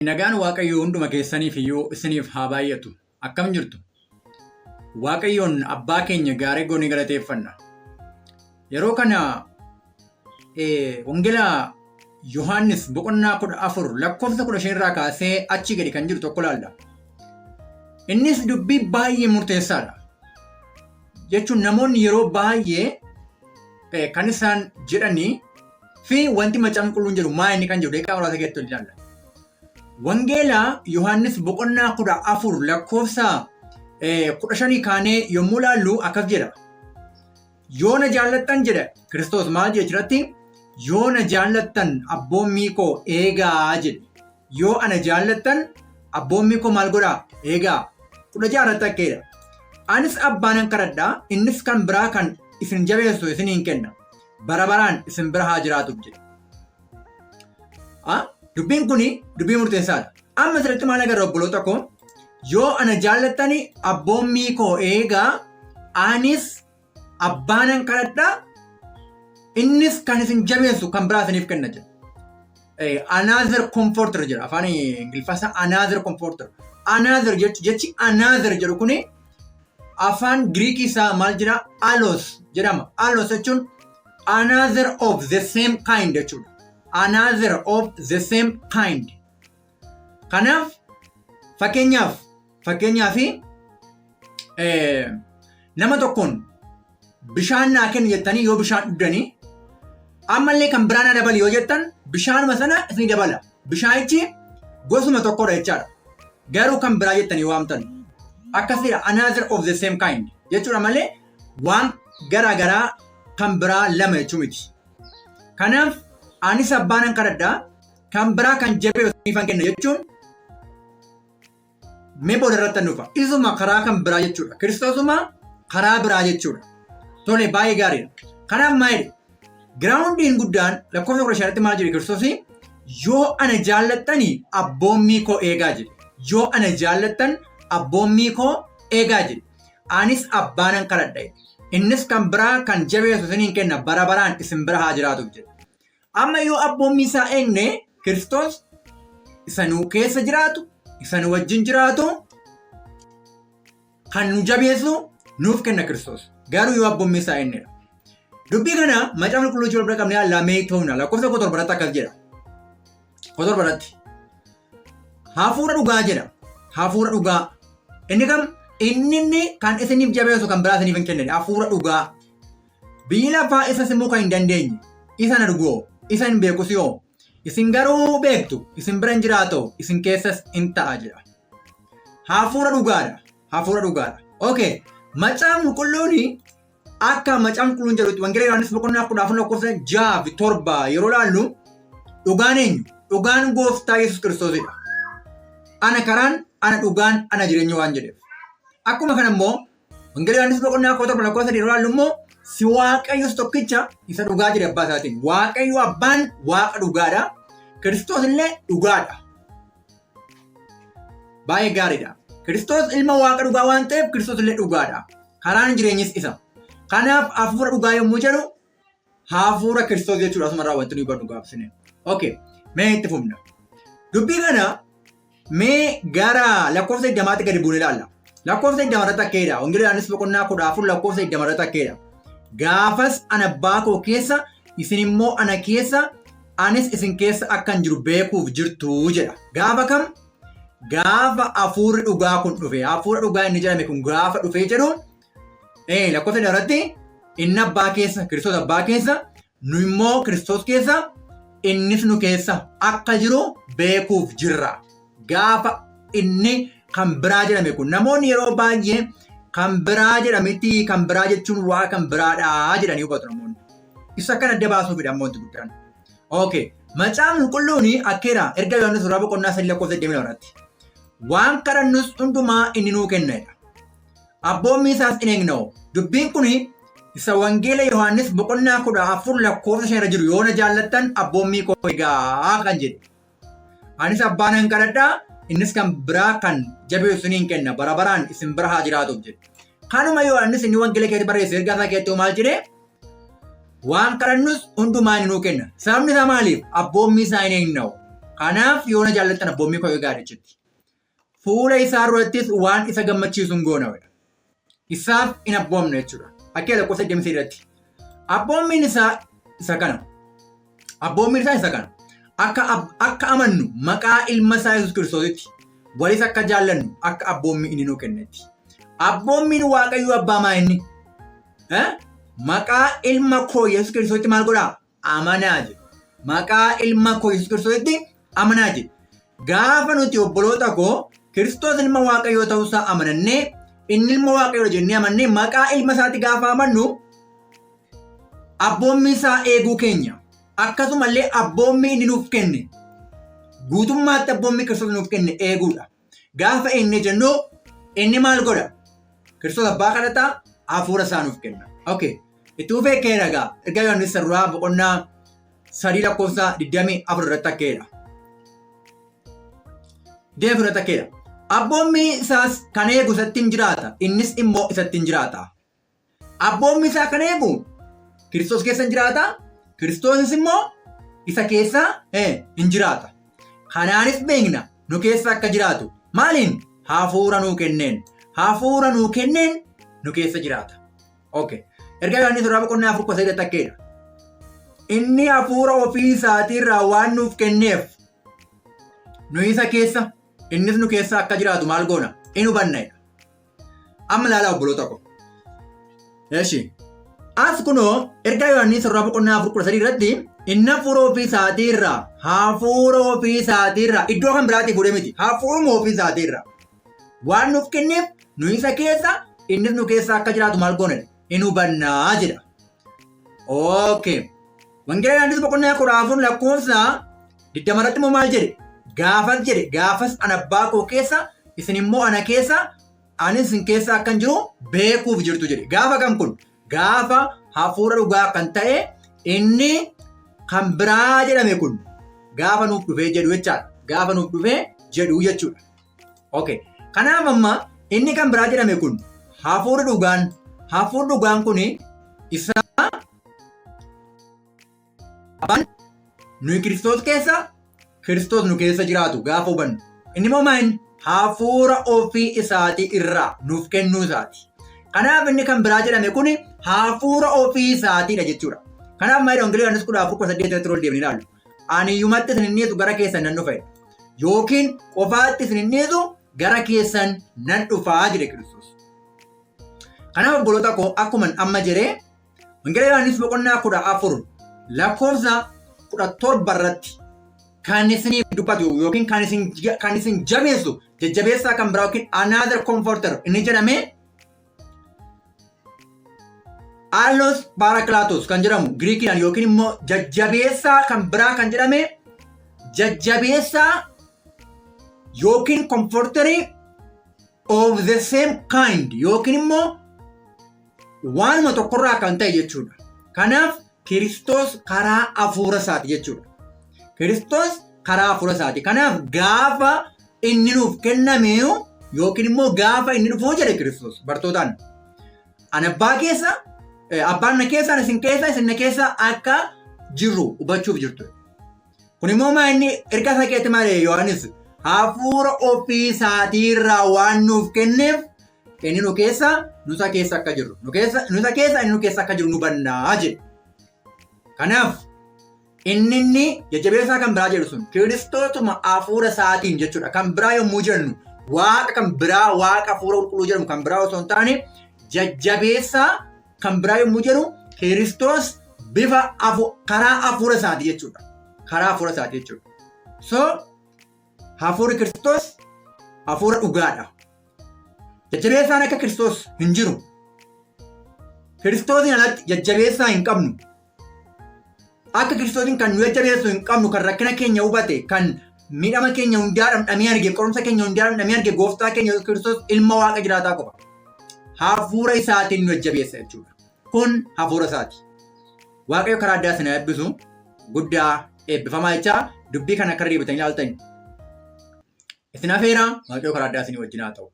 Nagaan Waaqayyoo hunduma keessaniif iyyuu isiniif haa baay'atu. Akkam jirtu? Waaqayyoon abbaa keenya gaarii goonee galateeffanna. Yeroo kana wangeela Yohaannis boqonnaa 14 lakkoofsa 15 irraa kaasee achii gadi kan jiru tokko ilaalla. Innis dubbii baay'ee murteessaadha. Jechuun namoonni yeroo baay'ee kan isaan jedhanii fi wanti macaafni qulqulluun jedhu maa inni kan jedhu deeqaa muraasa keessatti ilaalla. Wangeela Yohaannis boqonnaa 14 lakkoofsa 15 kaanee yommuu ilaallu akkas jedha. Yoo na jaallattan jedha Kiristoos maal jechuudhaatti yoo na jaallattan abboommii koo eegaa jedhe. Yoo ana jaallattan abboommii koo maal godhaa eegaa. 16 akkeedha. Anis abbaanan kadhadhaa innis kan biraa kan isin jabeessu isiniin kenna. Bara baraan isin bira haa jiraatuuf jedhe. Dubbiin kuni dubbii murteessaadha. Amma asirratti maal agarra obboloota koo? Yoo ana jaallattani abboommii koo eegaa anis abbaanan kadhadhaa innis kan isin jabeessu kan biraa isiniif kenna jedha. Another comforter jedha afaan Ingiliffaa another comforter. Another jechi another jedhu kuni afaan Giriikii isaa maal jedha? Alos jedhama. Alos jechuun another of the same kind jechuudha. Another of the same kind. Kanaaf fakkeenyaaf nama tokkoon bishaan naa kenni jettanii yoo bishaan dhugdanii ammallee kan biraa na dabali yoo jettan bishaanuma sana isin dabala. Bishaanichi gosuma tokkodha jechaadha. Garuu kan biraa jettanii waamtan. Akkasidha another of the same kind jechuudha malee waan garaa kan biraa lama jechuu miti. Kanaaf anis abbaanan kadhadhaa kan biraa kan jabeessu isiniifan kenna jechuun mee booda irratti dhufa. Isuma karaa kan biraa jechuudha. Kiristoosuma karaa biraa jechuudha. Tole baay'ee gaariidha. Kanaaf maayidha? Giraawundiin guddaan lakkoofsa 15 maal jedhe Kiristoosii? Yoo ana jaallattanii abboommii koo eegaa jedhe. Yoo ana jaallattan abboommii koo eegaa jedhe. Anis abbaanan kadhadha. Innis kan biraa kan jabeessu isiniin kenna bara baraan isin bira haa jiraatuuf jedhe. Amma yoo abboommii isaa eegne Kiristoos isa nu keessa jiraatu, isa nu wajjin jiraatu, kan nu jabeessu nuuf kenna Kiristoos. Garuu yoo abboommii isaa eegnedha. Dubbii kana macaafni qulqulluu jiru bira qabnee ilaallamee ta'uuna lakkoofsa 17 akkas jedha. 17 hafuura dhugaa jedha. Hafuura dhugaa. Inni kam? Inni kan isiniif jabeessu kan biraa isiniif hin kennedha. Hafuura dhugaa. Biyyi lafaa isa simuu kan hin dandeenye. Isa na dhugoo. Isa hin beekus yoo. Isin garuu beektu. Isin bira hin jiraatu. Isin keessas hin ta'a jedha. Hafuura dhugaadha. Hafuura dhugaadha. Okay. Macaafni qulqulluun akka macaafni qulqulluun jedhutti wangeela Yohaannis boqonnaa 14 lakkoofsa 6-7 yeroo ilaallu dhugaan eenyu? Dhugaan gooftaa Yesuus Kiristoosidha. Ana karaan, ana dhugaan, ana jireenya waan jedheef. Akkuma kana immoo wangeela Yohaannis boqonnaa 14 lakkoofsa 3 yeroo ilaallu immoo si Waaqayyos tokkicha isa dhugaa jedhe abbaa isaatiin. Waaqayyo abbaan waaqa dhugaadha. Kiristoos illee dhugaadha. Baay'ee gaariidha. Kiristoos ilma waaqa dhugaa waan ta'eef Kiristoos illee dhugaadha. Karaan jireenyis isa. Kanaaf hafuura dhugaa yommuu jedhu hafuura Kiristoos jechuudha asuma raawwattu ni badhu gaafsine. Okay. Mee itti fufna. Dubbii kana mee gara lakkoofsa 20 gadi buune ilaalla. Lakkoofsa 20 akkeedha. Wangeela Yohaannis boqonnaa 14 lakkoofsa 20 akkeedha. Gaafas ana abbaa koo keessa isin immoo ana keessa anis isin keessa akkan jiru beekuuf jirtu jedha. Gaafa kam? Gaafa hafuurri dhugaa kun dhufe. Hafuura dhugaa inni jedhame kun gaafa dhufee jedhu lakkoofsa irratti inni abbaa keessa Kiristoos abbaa keessa nu immoo Kiristoos keessa innis nu keessa akka jiru beekuuf jirra. Gaafa inni kan biraa jedhame kun namoonni yeroo baay'ee kan biraa jedhamiti kan biraa jechuun waa kan biraadhaa jedhanii hubatu namoonni. Isa kan adda baasuufidha ammoo wanti guddaan. Okay. Macaafni qulqulluun akkeedha erga Yohaannis suuraa boqonnaa 3 lakkoofsa 22 irratti. Waan kadhannus hundumaa inni nuu kennedha. Abboommii isaas hin eegna'u. Dubbiin kun isa wangeela Yohaannis boqonnaa 14 lakkoofsa 5 irra jiru yoo na jaallattan abboommii koo eegaa kan jedhe. Anis abbaanan kadhadhaa innis kan biraa kan jabeessu isiniin kenna bara baraan isin bira haa jiraatuuf jedhe. Kanuma Yohaannis inni wangeela keessatti barreesse ergaa isaa keessatti maal jedhee? Waan kadhannus hundumaa inni nuu kenna. Sababni isaa maaliif? Abboommii isaa hin eegna'u. Kanaaf yoo na jaallattan abboommii koo eegaa jechuutti. Fuula isaa irrattis waan isa gammachiisu hin goona. Isaaf hin abboomne jechuudha. Akka lakkoofsa 8 irratti. Abboommiin isaa isa kana. Abboommiin isaa isa kana. Akka amannu maqaa ilma isaa Yesuus Kiristoositti walis akka jaallannu akka abboommii inni nuu kennetti. Abboommiin Waaqayyoo abbaa maa inni? Maqaa ilma koo Yesuus Kiristoositti maal godhaa? Amanaa jedhe. Maqaa ilma koo Yesuus Kiristoositti amanaa jedhe. Gaafa nuti obboloota koo Kiristoos ilma Waaqayyoo ta'uusaa amanannee inni ilma Waaqayyoo jennee amannee maqaa ilma isaatti gaafa amannu abboommii isaa eeguu keenya. Akkasumallee abboommii inni nuuf kenne guutummaatti abboommii Kiristoos nuuf kenne eeguudha. Gaafa inni jennu inni maal godha? Kiristoos abbaa kadhataa hafuura isaa nuuf kenna. Okay. Itti fufee keera egaa ergaa Yohaannis irraa boqonnaa 3 lakkoofsa 24 irratti akkeedha. Deefu irratti akkeedha. Abboommii isaas kan eegu isatti hin jiraata. Innis immoo isatti hin jiraata. Abboommii isaa kan eegu Kiristoos keessa hin jiraata. Kiristoosis immoo isa keessa hin jiraata. Kanaanis beekna nu keessa akka jiraatu. Maaliin? Hafuura nuu kenneen. Hafuura nuu kenneen nu keessa jiraata. Okay. Ergaa Yohaannis irraa boqonnaa 4 irratti akkeedha. Inni hafuura ofii isaatiirraa waan nuuf kenneef nu isa keessa innis nu keessa akka jiraatu maal goona? Inni hubannaadha. Amma ilaalaa obboloota koo. Eeshi. As kunoo ergaa Yohaannis irraa boqonnaa 4 irratti inni hafuura ofii isaatiirraa iddoo kan biraatti fuudhee miti. Hafuuruma ofii isaatiirraa waan nuuf kenneef nu isa keessa innis nu keessa akka jiraatu maal goona? Inni hubannaa jedha. Okay. Wangeela Yohaannis boqonnaa 14 lakkoofsa 20 irratti immoo maal jedhe? Gaafas ana abbaa koo keessa isin immoo ana keessa anis isin keessa akkan jiru beekuuf jirtu jedhe. Gaafa kam kun? Gaafa hafuura dhugaa kan ta'e inni kan biraa jedhame kun gaafa nuuf dhufee jedhu jechaadha. Gaafa nuuf dhufee jedhu jechuudha. Okay. Kanaaf amma inni kan biraa jedhame kun hafuurri dhugaan kun isa abbaan nuyi Kiristoos keessa Kiristoos nu keessa jiraatu gaafa hubannu. Inni immoo maal? Hafuura ofii isaatii irraa nuuf kennuu isaati. Kanaaf inni kan biraa jedhame kun hafuura ofii isaatiidha jechuudha. Kanaaf maayidha Wangeela Yohaannis 14:8 irratti ol deemnee ilaallu. Ani iyyumatti isin hin dhiyeessu gara keessan nan dhufa. Yookiin qofaatti isin hin dhiyeessu gara keessan nan dhufaa jedhe Kiristoos. Kanaaf obboloota koo akkuma amma jedhee Wangeela Yohaannis boqonnaa 14 lakkoofsa 17 irratti kan isiniif dubbatu yookiin kan isin jabeessu jajjabeessaa kan biraa yookiin another comforter inni jedhame Allos Parakletos kan jedhamu Giriikiidhaan yookiin immoo jajjabeessaa kan biraa kan jedhame jajjabeessaa yookiin comforterii of the same kind yookiin immoo waanuma tokkorraa kan ta'e jechuudha. Kanaaf Kiristoos karaa hafuura isaati jechuudha. Kiristoos karaa hafuura isaati. Kanaaf gaafa inni nuuf kenname yookiin immoo gaafa inni dhufuu jedhe Kiristoos bartootaan. Ani abbaa keessa, abbaan na keessa, isin keessa, isin na keessa akka jirru hubachuuf jirtu. Kun immoo maa inni erga isaa keetti malee Yohaannis hafuura ofii isaatiirraa waan nuuf kenneef inni nu keessa, nusa keessa akka jirru. Nusa keessa, inni nu keessa akka jiru nu hubannaa jedhe. Kanaaf inni jajjabeessaa kan biraa jedhu sun Kiristoosuma hafuura isaatiin jechuudha. Kan biraa yommuu jennu waaqa kan biraa waaqa hafuura qulqulluu jedhamu kan biraa osoo hin taane jajjabeessaa kan biraa yommuu jedhu Kiristoos bifa karaa hafuura isaati jechuudha. Karaa hafuura isaati jechuudha. So hafuurri Kiristoos hafuura dhugaadha. Jajjabeessaan akka Kiristoos hin jiru. Kiristoosiin alatti jajjabeessaa hin qabnu. Akka Kiristoosiin kan nu jajjabeessu hin qabnu kan rakkina keenya hubate kan miidhama keenya hundaadhaan dhamee arge qorumsa keenya hundaadhaan dhamee arge gooftaa keenya Kiristoos ilma waaqa jiraataa qofa. Hafuura isaatiin nu jajjabeessa jechuudha. Kun hafuura isaati. Waaqayyo karaa addaa isin eebbisu guddaa eebbifamaa jechaa dubbii kana akka deebitan ilaaltan. Isin afeera Waaqayyo karaa addaa isin wajjin haa ta'u.